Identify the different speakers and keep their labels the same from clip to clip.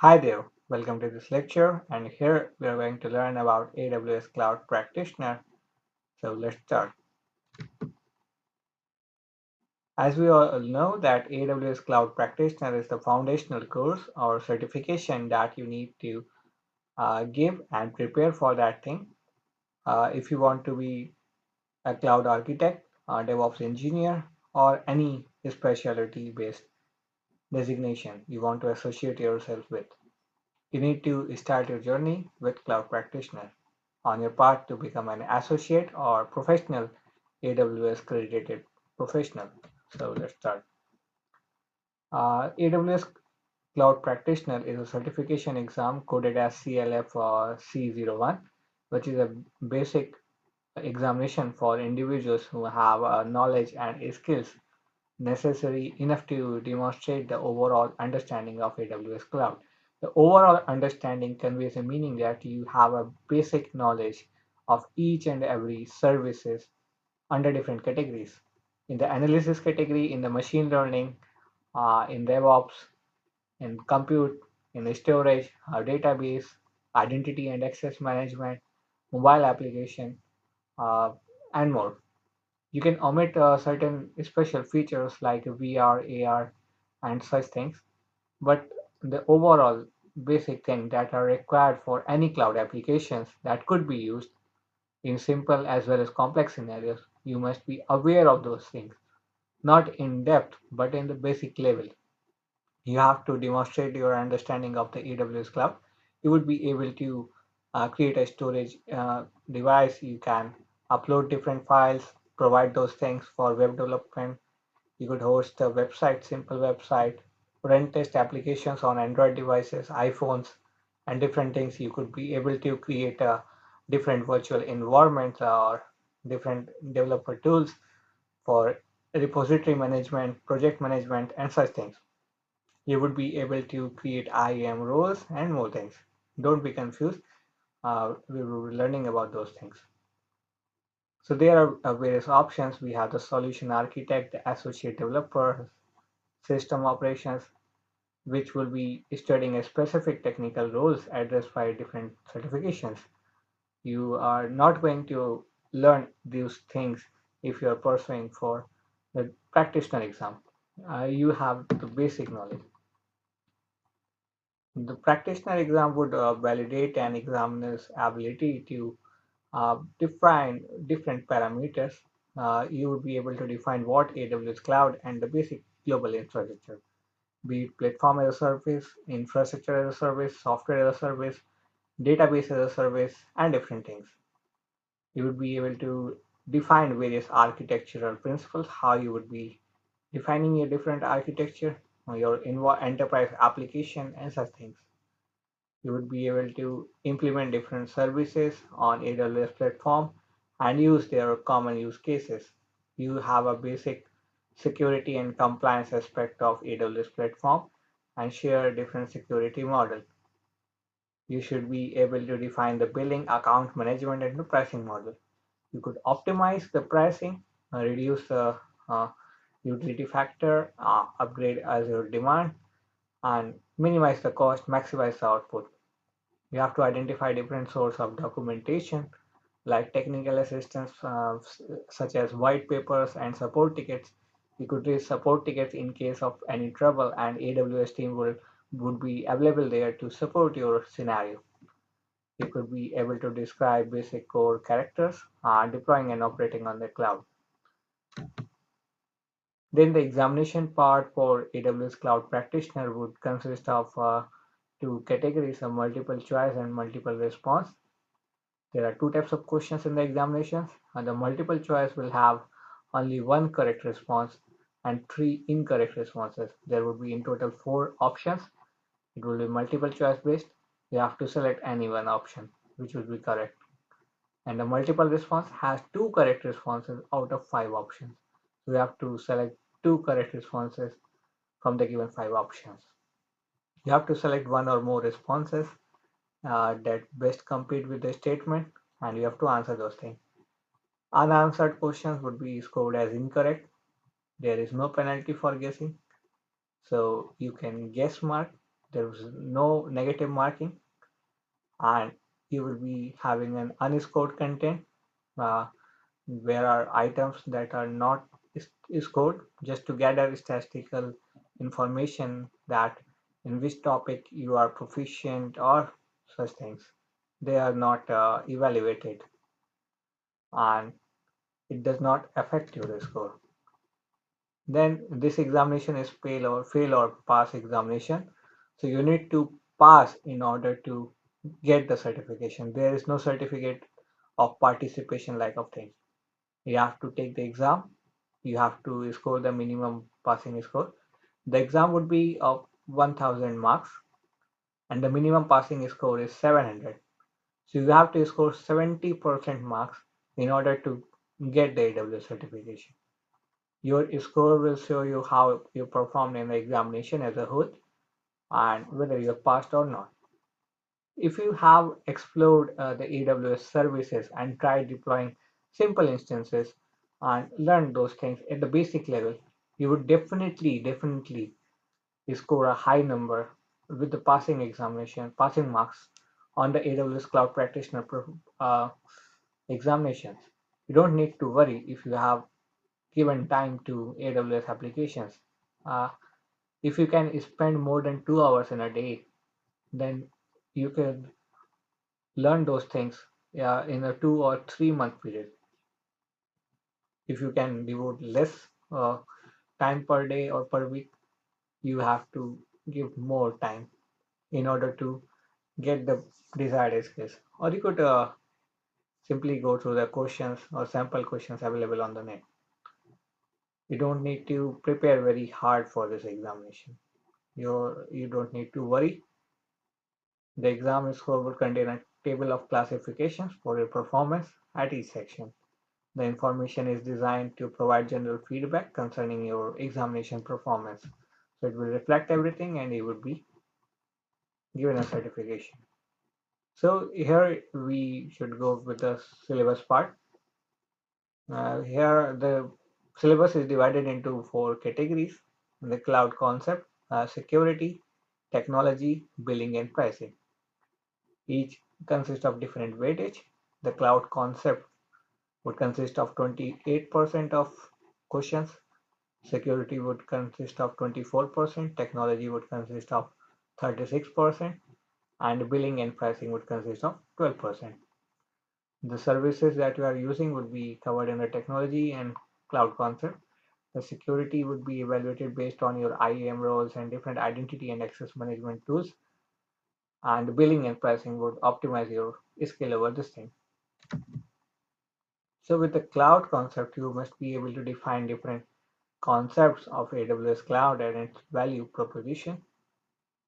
Speaker 1: Hi there, welcome to this lecture, and here we are going to learn about AWS Cloud Practitioner. So let's start. As we all know that AWS Cloud Practitioner is the foundational course or certification that you need to give and prepare for that thing. If you want to be a cloud architect, a DevOps engineer, or any specialty based designation you want to associate yourself with. You need to start your journey with Cloud Practitioner on your path to become an associate or professional AWS accredited professional. So let's start. AWS Cloud Practitioner is a certification exam coded as CLF or C01, which is a basic examination for individuals who have knowledge and skills necessary enough to demonstrate the overall understanding of AWS Cloud. The overall understanding conveys a meaning that you have a basic knowledge of each and every services under different categories. In the analysis category, in the machine learning, in DevOps, in compute, in the storage, database, identity and access management, mobile application, uh, and more. You can omit certain special features like VR, AR, and such things, but the overall basic thing that are required for any cloud applications that could be used in simple as well as complex scenarios, you must be aware of those things, not in depth, but in the basic level. You have to demonstrate your understanding of the AWS cloud. You would be able to create a storage device. You can upload different files, provide those things for web development. You could host a website, simple website, run test applications on Android devices, iPhones, and different things. You could be able to create different virtual environments or different developer tools for repository management, project management, and such things. You would be able to create IAM roles and more things. Don't be confused. We will be learning about those things. So there are various options. We have the solution architect, the associate developer, system operations, which will be studying a specific technical roles addressed by different certifications. You are not going to learn these things if you are pursuing for the practitioner exam. You have the basic knowledge. The practitioner exam would validate an examiner's ability to define different parameters. You would be able to define what AWS cloud and the basic global infrastructure, be it platform as a service, infrastructure as a service, software as a service, database as a service, and different things. You would be able to define various architectural principles, how you would be defining a different architecture, your enterprise application, and such things. You would be able to implement different services on AWS platform and use their common use cases. You have a basic security and compliance aspect of AWS platform and share a different security model. You should be able to define the billing, account management, and the pricing model. You could optimize the pricing, reduce the uh, utility factor, upgrade as your demand, and minimize the cost, maximize the output. You have to identify different sources of documentation like technical assistance such as white papers and support tickets. You could raise support tickets in case of any trouble, and AWS team would be available there to support your scenario. You could be able to describe basic core characters, deploying and operating on the cloud. Then the examination part for AWS Cloud Practitioner would consist of two categories, a multiple choice and multiple response. There are two types of questions in the examinations, and the multiple choice will have only one correct response and three incorrect responses. There would be in total four options. It will be multiple choice based. You have to select any one option, which will be correct. And the multiple response has two correct responses out of five options. So you have to select two correct responses from the given five options. You have to select one or more responses that best compete with the statement, and you have to answer those things. Unanswered questions would be scored as incorrect. There is no penalty for guessing, so you can guess mark. There is no negative marking, and you will be having an unscored content. Uh, where are items that are not scored just to gather statistical information that in which topic you are proficient or such things. They are not evaluated, and it does not affect your score. Then this examination is fail or pass examination. So you need to pass in order to get the certification. There is no certificate of participation like of thing. You have to take the exam. You have to score the minimum passing score. The exam would be of 1000 marks and the minimum passing score is 700. So you have to score 70% marks in order to get the AWS certification. Your score will show you how you performed in the examination as a whole and whether you passed or not. If you have explored the AWS services and tried deploying simple instances and learned those things at the basic level, you would definitely score a high number with the passing examination, passing marks on the AWS Cloud Practitioner examinations. You don't need to worry if you have given time to AWS applications. Uh, if you can spend more than 2 hours in a day, then you can learn those things in a 2 or 3 month period. If you can devote less time per day or per week, you have to give more time in order to get the desired skills. Or you could simply go through the questions or sample questions available on the net. You don't need to prepare very hard for this examination. You don't need to worry. The exam score will contain a table of classifications for your performance at each section. The information is designed to provide general feedback concerning your examination performance. So it will reflect everything and you would be given a certification. So here we should go with the syllabus part. Here the syllabus is divided into four categories: the cloud concept, security, technology, billing, and pricing. Each consists of different weightage. The cloud concept would consist of 28% of questions, security would consist of 24%, technology would consist of 36%, and billing and pricing would consist of 12%. The services that you are using would be covered in the technology and cloud concept. The security would be evaluated based on your IAM roles and different identity and access management tools. And billing and pricing would optimize your skill over this thing. So with the cloud concept, you must be able to define different concepts of AWS cloud and its value proposition.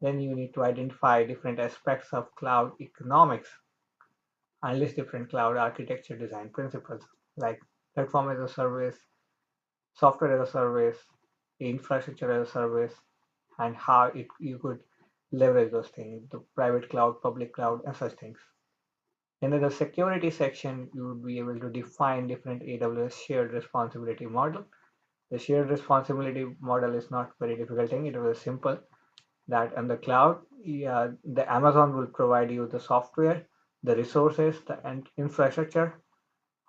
Speaker 1: Then you need to identify different aspects of cloud economics and list different cloud architecture design principles like platform as a service, software as a service, infrastructure as a service, and how you could leverage those things, the private cloud, public cloud, and such things. And in the security section, you would be able to define different AWS shared responsibility model. The shared responsibility model is not very difficult thing. It was simple that on the cloud, yeah, the Amazon will provide you the software, the resources, the infrastructure,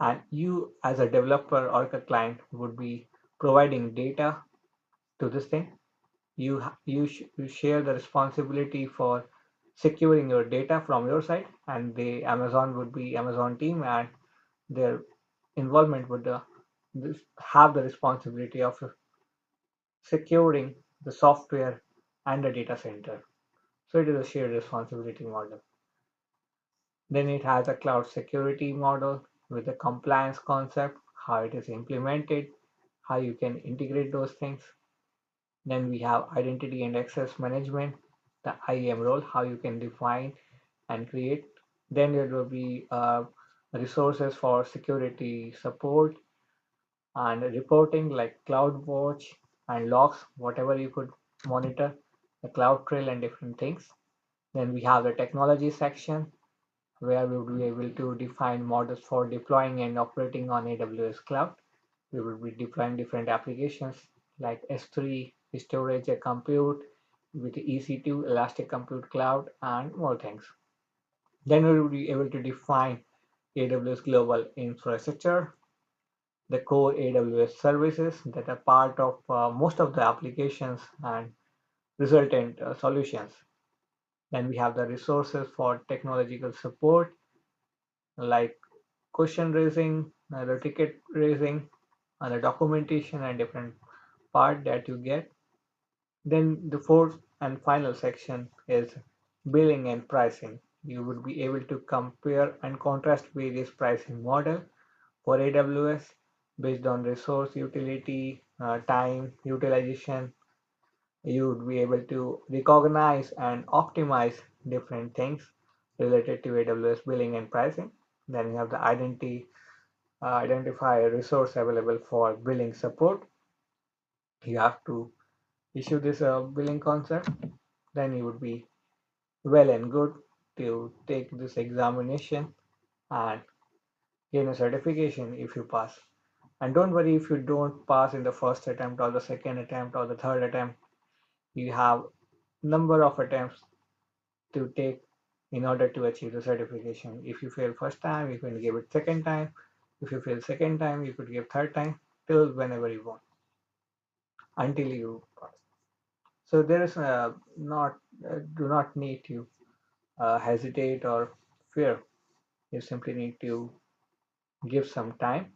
Speaker 1: and you as a developer or a client would be providing data to this thing. You share the responsibility for securing your data from your side, and the Amazon would be Amazon team, and their involvement would have the responsibility of securing the software and the data center. So it is a shared responsibility model. Then it has a cloud security model with the compliance concept, how it is implemented, how you can integrate those things. Then we have identity and access management, the IAM role, how you can define and create. Then there will be resources for security support and reporting like CloudWatch and logs, whatever you could monitor, the Cloud Trail and different things. Then we have the technology section where we would be able to define models for deploying and operating on AWS cloud. We will be deploying different applications like S3, storage, compute, with EC2, Elastic Compute Cloud, and more things. Then we will be able to define AWS Global Infrastructure, the core AWS services that are part of most of the applications and resultant solutions. Then we have the resources for technological support like question raising, the ticket raising, and the documentation and different part that you get. Then the fourth and final section is billing and pricing. You would be able to compare and contrast various pricing model for AWS based on resource utility, time, utilization. You would be able to recognize and optimize different things related to AWS billing and pricing. Then you have the identify a resource available for billing support. You have to issue this billing concept. Then you would be well and good to take this examination and gain a certification if you pass. And don't worry if you don't pass in the first attempt or the second attempt or the third attempt. You have number of attempts to take in order to achieve the certification. If you fail first time, you can give it second time. If you fail second time, you could give third time till whenever you want until you pass. So there is not do not need to hesitate or fear. You simply need to give some time